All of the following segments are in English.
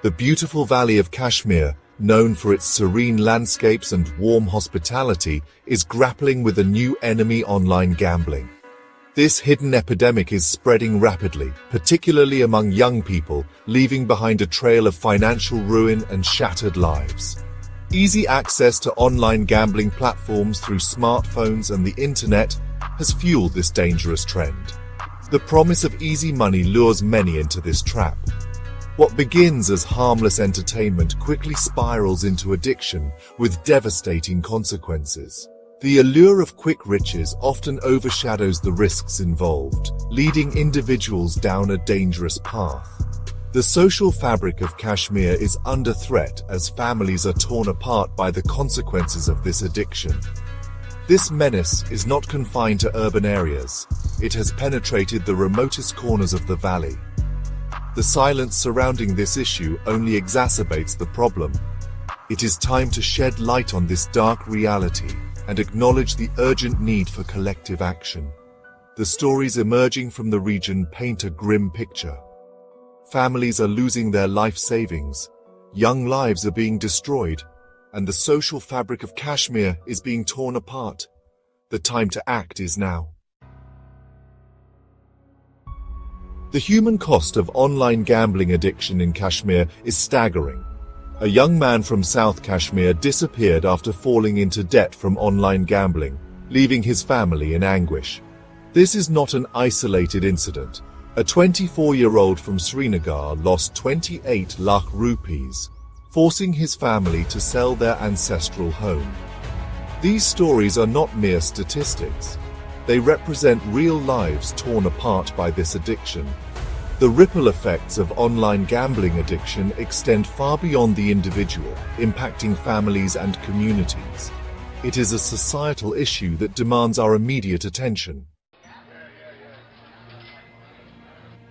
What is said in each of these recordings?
The beautiful valley of Kashmir, known for its serene landscapes and warm hospitality, is grappling with a new enemy: online gambling. This hidden epidemic is spreading rapidly, particularly among young people, leaving behind a trail of financial ruin and shattered lives. Easy access to online gambling platforms through smartphones and the internet has fueled this dangerous trend. The promise of easy money lures many into this trap. What begins as harmless entertainment quickly spirals into addiction, with devastating consequences. The allure of quick riches often overshadows the risks involved, leading individuals down a dangerous path. The social fabric of Kashmir is under threat as families are torn apart by the consequences of this addiction. This menace is not confined to urban areas. It has penetrated the remotest corners of the valley. The silence surrounding this issue only exacerbates the problem. It is time to shed light on this dark reality and acknowledge the urgent need for collective action. The stories emerging from the region paint a grim picture. Families are losing their life savings, young lives are being destroyed, and the social fabric of Kashmir is being torn apart. The time to act is now. The human cost of online gambling addiction in Kashmir is staggering. A young man from South Kashmir disappeared after falling into debt from online gambling, leaving his family in anguish. This is not an isolated incident. A 24-year-old from Srinagar lost 28 lakh rupees, forcing his family to sell their ancestral home. These stories are not mere statistics. They represent real lives torn apart by this addiction. The ripple effects of online gambling addiction extend far beyond the individual, impacting families and communities. It is a societal issue that demands our immediate attention.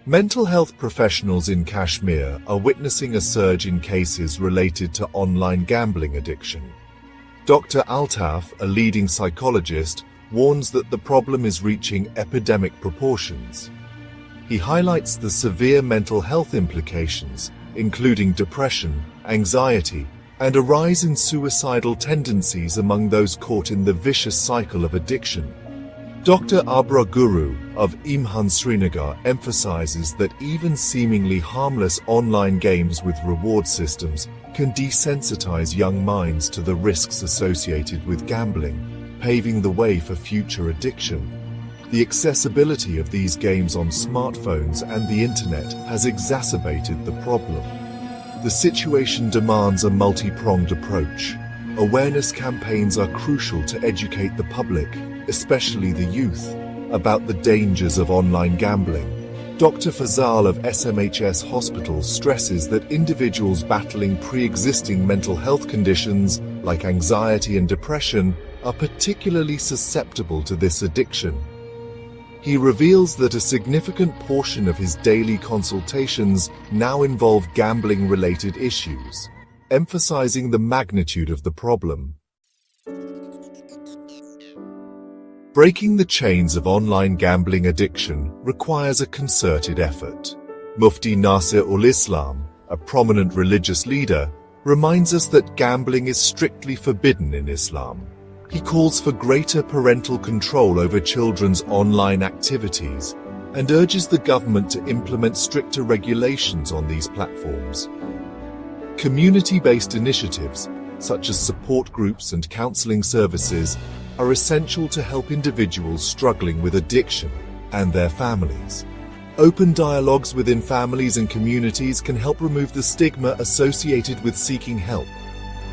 Mental health professionals in Kashmir are witnessing a surge in cases related to online gambling addiction. Dr. Altaf, a leading psychologist, warns that the problem is reaching epidemic proportions. He highlights the severe mental health implications, including depression, anxiety, and a rise in suicidal tendencies among those caught in the vicious cycle of addiction. Dr. Abra Guru of Imhan Srinagar emphasizes that even seemingly harmless online games with reward systems can desensitize young minds to the risks associated with gambling, paving the way for future addiction. The accessibility of these games on smartphones and the internet has exacerbated the problem. The situation demands a multi-pronged approach. Awareness campaigns are crucial to educate the public, especially the youth, about the dangers of online gambling. Dr. Fazal of SMHS Hospital stresses that individuals battling pre-existing mental health conditions like anxiety and depression are particularly susceptible to this addiction. He reveals that a significant portion of his daily consultations now involve gambling-related issues, emphasizing the magnitude of the problem. Breaking the chains of online gambling addiction requires a concerted effort. Mufti Nasir ul Islam, a prominent religious leader, reminds us that gambling is strictly forbidden in Islam. He calls for greater parental control over children's online activities and urges the government to implement stricter regulations on these platforms. Community-based initiatives, such as support groups and counseling services, are essential to help individuals struggling with addiction and their families. Open dialogues within families and communities can help remove the stigma associated with seeking help.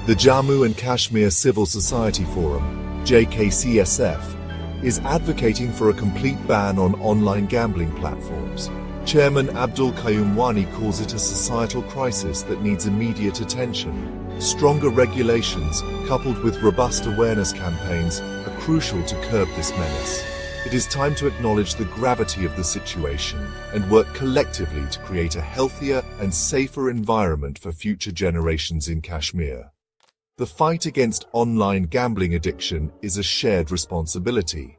The Jammu and Kashmir Civil Society Forum, JKCSF, is advocating for a complete ban on online gambling platforms. Chairman Abdul Qayyum Wani calls it a societal crisis that needs immediate attention. Stronger regulations, coupled with robust awareness campaigns, are crucial to curb this menace. It is time to acknowledge the gravity of the situation and work collectively to create a healthier and safer environment for future generations in Kashmir. The fight against online gambling addiction is a shared responsibility.